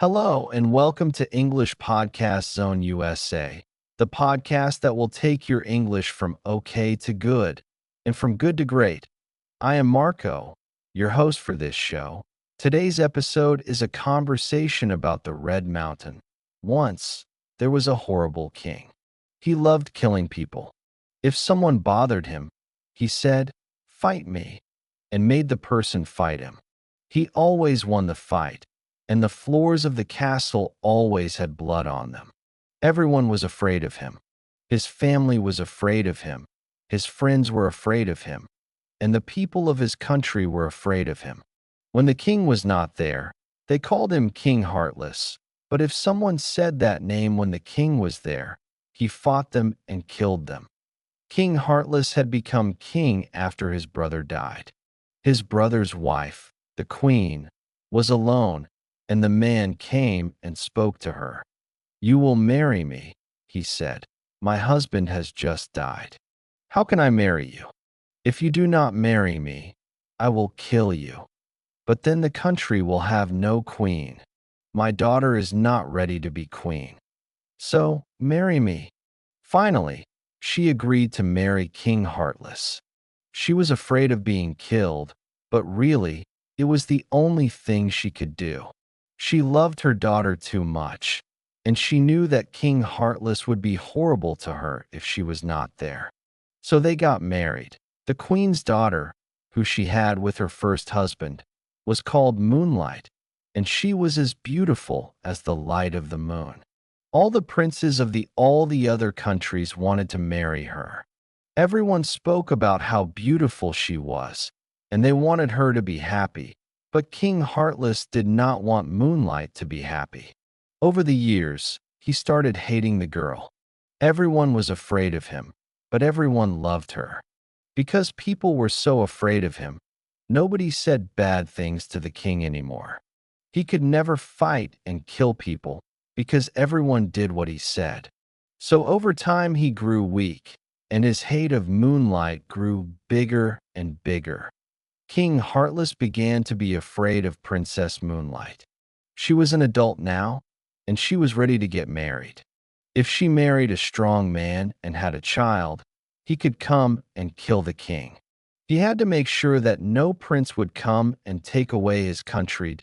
Hello, and welcome to English Podcast Zone USA, the podcast that will take your English from okay to good and from good to great. I am Marco, your host for this show. Today's episode is a conversation about the Red Mountain. Once, there was a horrible king. He loved killing people. If someone bothered him, he said, "Fight me," and made the person fight him. He always won the fight, and the floors of the castle always had blood on them. Everyone was afraid of him. His family was afraid of him. His friends were afraid of him. And the people of his country were afraid of him. When the king was not there, they called him King Heartless. But if someone said that name when the king was there, he fought them and killed them. King Heartless had become king after his brother died. His brother's wife, the queen, was alone, and the man came and spoke to her. "You will marry me," he said. "My husband has just died. How can I marry you? If you do not marry me, I will kill you. But then the country will have no queen. My daughter is not ready to be queen. So, marry me." Finally, she agreed to marry King Heartless. She was afraid of being killed, but really, it was the only thing she could do. She loved her daughter too much, and she knew that King Heartless would be horrible to her if she was not there. So they got married. The queen's daughter, who she had with her first husband, was called Moonlight, and she was as beautiful as the light of the moon. All the princes of all the other countries wanted to marry her. Everyone spoke about how beautiful she was, and they wanted her to be happy. But King Heartless did not want Moonlight to be happy. Over the years, he started hating the girl. Everyone was afraid of him, but everyone loved her. Because people were so afraid of him, nobody said bad things to the king anymore. He could never fight and kill people because everyone did what he said. So over time he grew weak, and his hate of Moonlight grew bigger and bigger. King Heartless began to be afraid of Princess Moonlight. She was an adult now, and she was ready to get married. If she married a strong man and had a child, he could come and kill the king. He had to make sure that no prince would come and take away his country.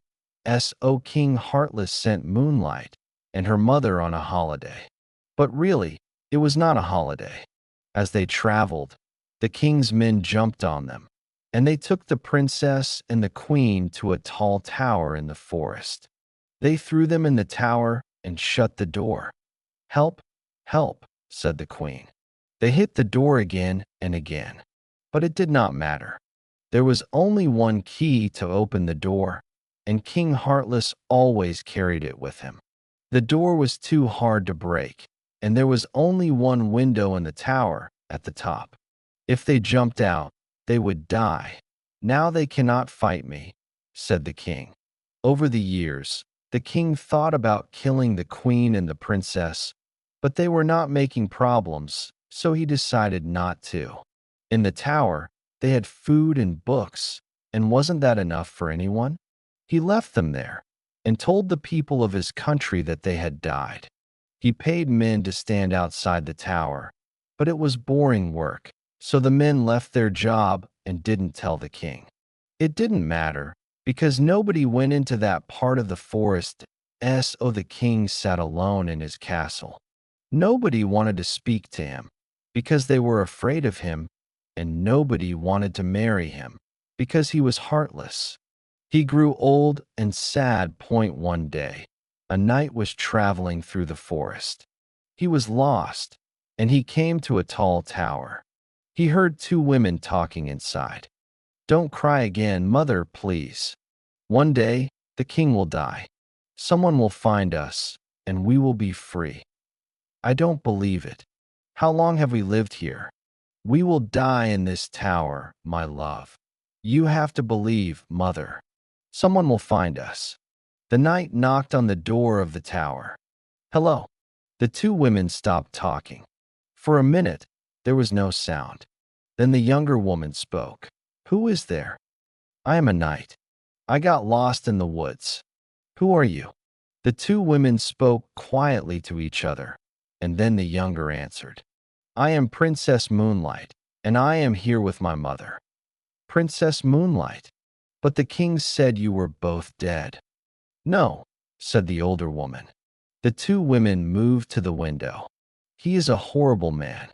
So King Heartless sent Moonlight and her mother on a holiday. But really, it was not a holiday. As they traveled, the king's men jumped on them, and they took the princess and the queen to a tall tower in the forest. They threw them in the tower and shut the door. "Help, help," said the queen. They hit the door again and again, but it did not matter. There was only one key to open the door, and King Heartless always carried it with him. The door was too hard to break, and there was only one window in the tower at the top. If they jumped out, they would die. "Now they cannot fight me," said the king. Over the years, the king thought about killing the queen and the princess, but they were not making problems, so he decided not to. In the tower, they had food and books, and wasn't that enough for anyone? He left them there and told the people of his country that they had died. He paid men to stand outside the tower, but it was boring work. So the men left their job and didn't tell the king. It didn't matter, because nobody went into that part of the forest. So the king sat alone in his castle. Nobody wanted to speak to him, because they were afraid of him, and nobody wanted to marry him, because he was heartless. He grew old and sad. One day, a knight was traveling through the forest. He was lost, and he came to a tall tower. He heard two women talking inside. "Don't cry again, mother, please. One day, the king will die. Someone will find us, and we will be free." "I don't believe it. How long have we lived here? We will die in this tower, my love. You have to believe, mother. Someone will find us." The knight knocked on the door of the tower. "Hello." The two women stopped talking. For a minute, there was no sound. Then the younger woman spoke. "Who is there?" "I am a knight. I got lost in the woods." "Who are you?" The two women spoke quietly to each other, and then the younger answered, I am Princess Moonlight, and I am here with my mother. Princess Moonlight, but the king said you were both dead. No, said the older woman. The two women moved to the window. He is a horrible man.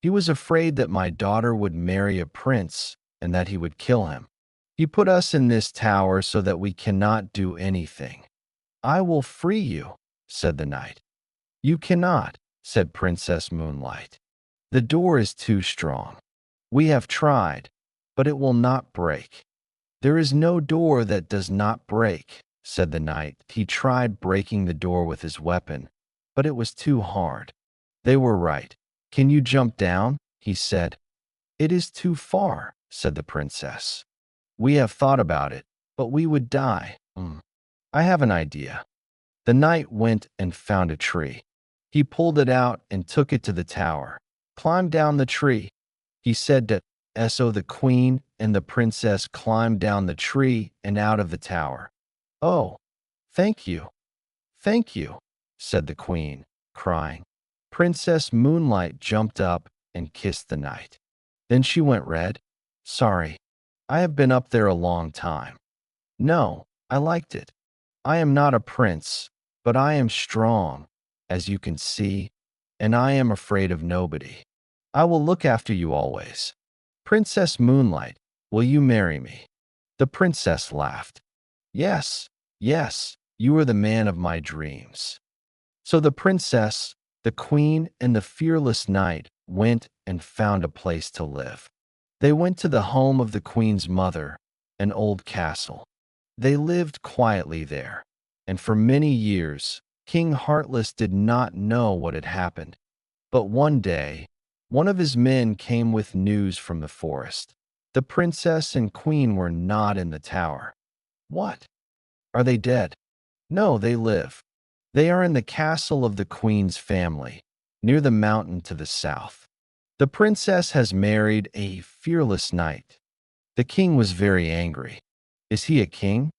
He was afraid that my daughter would marry a prince and that he would kill him. He put us in this tower so that we cannot do anything. I will free you, said the knight. You cannot, said Princess Moonlight. The door is too strong. We have tried, but it will not break. There is no door that does not break, said the knight. He tried breaking the door with his weapon, but it was too hard. They were right. Can you jump down? He said. It is too far, said the princess. We have thought about it, but we would die. I have an idea. The knight went and found a tree. He pulled it out and took it to the tower. Climb down the tree. He said that so the queen and the princess climbed down the tree and out of the tower. Oh, thank you, said the queen, crying. Princess Moonlight jumped up and kissed the knight. Then she went red. Sorry, I have been up there a long time. No, I liked it. I am not a prince, but I am strong, as you can see, and I am afraid of nobody. I will look after you always. Princess Moonlight, will you marry me? The princess laughed. Yes, you are the man of my dreams. So the princess, the queen, and the fearless knight went and found a place to live. They went to the home of the queen's mother, an old castle. They lived quietly there, and for many years, King Heartless did not know what had happened. But one day, one of his men came with news from the forest. The princess and queen were not in the tower. What? Are they dead? No, they live. They are in the castle of the queen's family, near the mountain to the south. The princess has married a fearless knight. The king was very angry. Is he a king?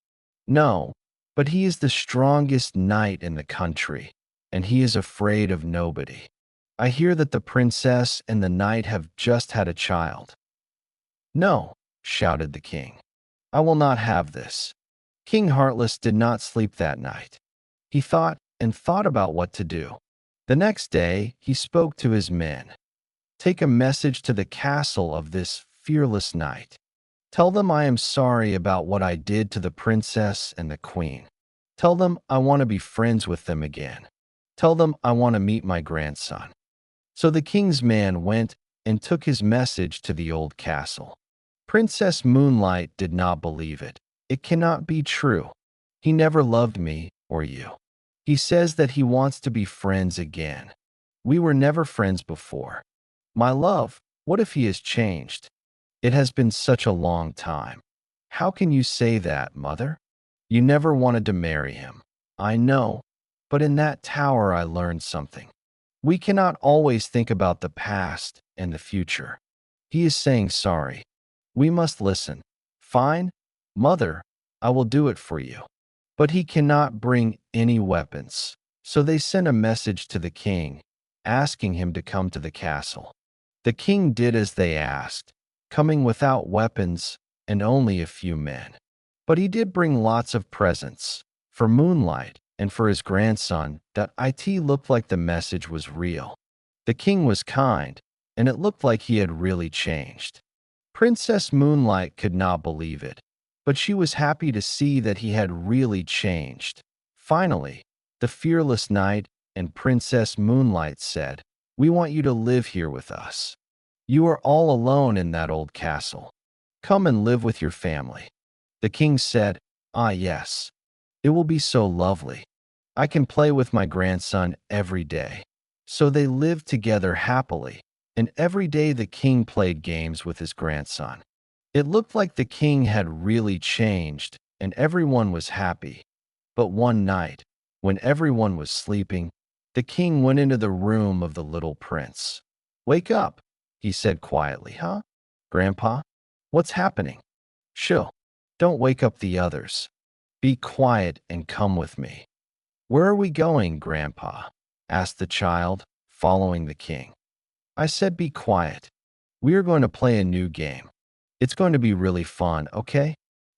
No, but he is the strongest knight in the country, and he is afraid of nobody. I hear that the princess and the knight have just had a child. No, shouted the king. I will not have this. King Heartless did not sleep that night. He thought and thought about what to do. The next day, he spoke to his men. Take a message to the castle of this fearless knight. Tell them I am sorry about what I did to the princess and the queen. Tell them I want to be friends with them again. Tell them I want to meet my grandson. So the king's man went and took his message to the old castle. Princess Moonlight did not believe it. It cannot be true. He never loved me or you. He says that he wants to be friends again. We were never friends before. My love, what if he has changed? It has been such a long time. How can you say that, mother? You never wanted to marry him. I know, but in that tower I learned something. We cannot always think about the past and the future. He is saying sorry. We must listen. Fine, mother, I will do it for you. But he cannot bring any weapons. So they sent a message to the king, asking him to come to the castle. The king did as they asked, coming without weapons and only a few men. But he did bring lots of presents for Moonlight and for his grandson. That it looked like the message was real. The king was kind, and it looked like he had really changed. Princess Moonlight could not believe it, but she was happy to see that he had really changed. Finally, the fearless knight and Princess Moonlight said, We want you to live here with us. You are all alone in that old castle. Come and live with your family. The king said, Ah, yes. It will be so lovely. I can play with my grandson every day. So they lived together happily, and every day the king played games with his grandson. It looked like the king had really changed, and everyone was happy. But one night, when everyone was sleeping, the king went into the room of the little prince. Wake up, he said quietly. Huh? Grandpa? What's happening? Shh, don't wake up the others. Be quiet and come with me. "Where are we going, Grandpa?" asked the child, following the king. "I said be quiet. We are going to play a new game. It's going to be really fun, okay?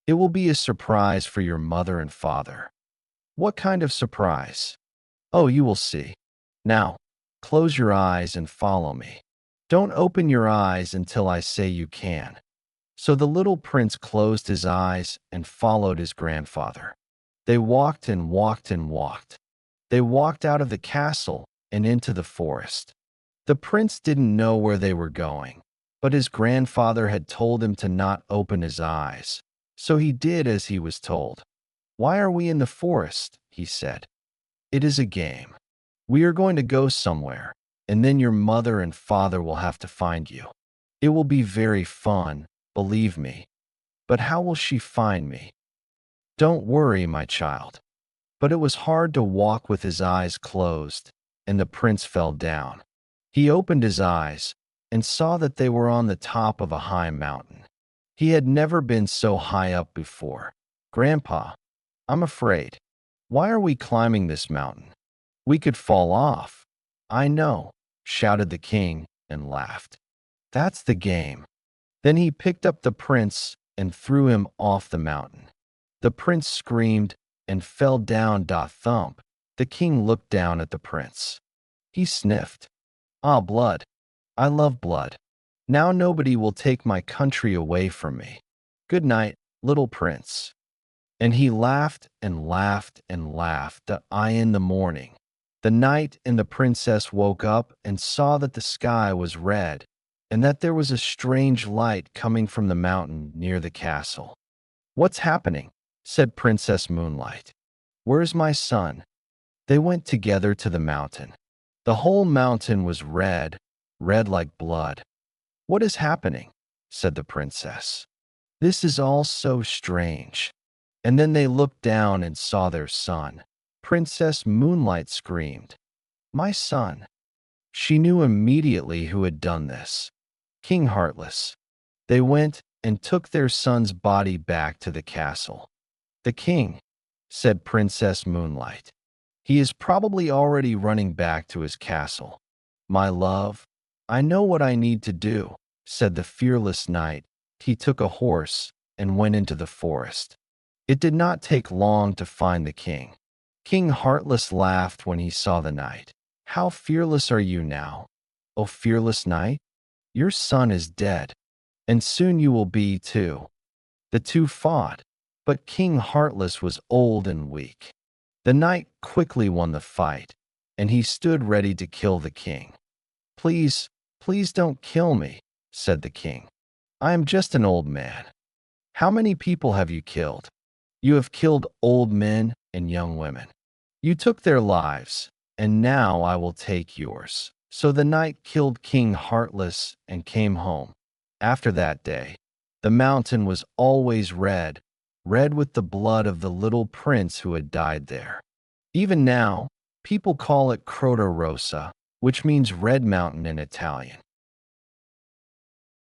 It will be a surprise for your mother and father." "What kind of surprise?" "Oh, you will see. Now, close your eyes and follow me. Don't open your eyes until I say you can." So the little prince closed his eyes and followed his grandfather. They walked and walked and walked. They walked out of the castle and into the forest. The prince didn't know where they were going, but his grandfather had told him to not open his eyes, so he did as he was told. "Why are we in the forest?" he said. "It is a game. We are going to go somewhere, and then your mother and father will have to find you. It will be very fun, believe me. But how will she find me?" "Don't worry, my child." But it was hard to walk with his eyes closed, and the prince fell down. He opened his eyes and saw that they were on the top of a high mountain. He had never been so high up before. "Grandpa, I'm afraid. Why are we climbing this mountain? We could fall off." "I know," shouted the king and laughed. "That's the game." Then he picked up the prince and threw him off the mountain. The prince screamed and fell down. Thump. The king looked down at the prince. He sniffed. "Ah, blood. I love blood. Now nobody will take my country away from me. Good night, little prince." And he laughed and laughed and laughed. In the morning, the knight and the princess woke up and saw that the sky was red and that there was a strange light coming from the mountain near the castle. "What's happening?" said Princess Moonlight. "Where's my son?" They went together to the mountain. The whole mountain was red, red like blood. "What is happening?" said the princess. "This is all so strange." And then they looked down and saw their son. Princess Moonlight screamed, "My son!" She knew immediately who had done this. King Heartless. They went and took their son's body back to the castle. "The king," said Princess Moonlight. "He is probably already running back to his castle." "My love, I know what I need to do," said the fearless knight. He took a horse and went into the forest. It did not take long to find the king. King Heartless laughed when he saw the knight. "How fearless are you now, O fearless knight? Your son is dead, and soon you will be too." The two fought, but King Heartless was old and weak. The knight quickly won the fight, and he stood ready to kill the king. "Please, please don't kill me," said the king. "I am just an old man." "How many people have you killed?" "You have killed old men and young women. You took their lives, and now I will take yours." So the knight killed King Heartless and came home. After that day, the mountain was always red, red with the blood of the little prince who had died there. Even now, people call it Croto Rossa, which means Red Mountain in Italian.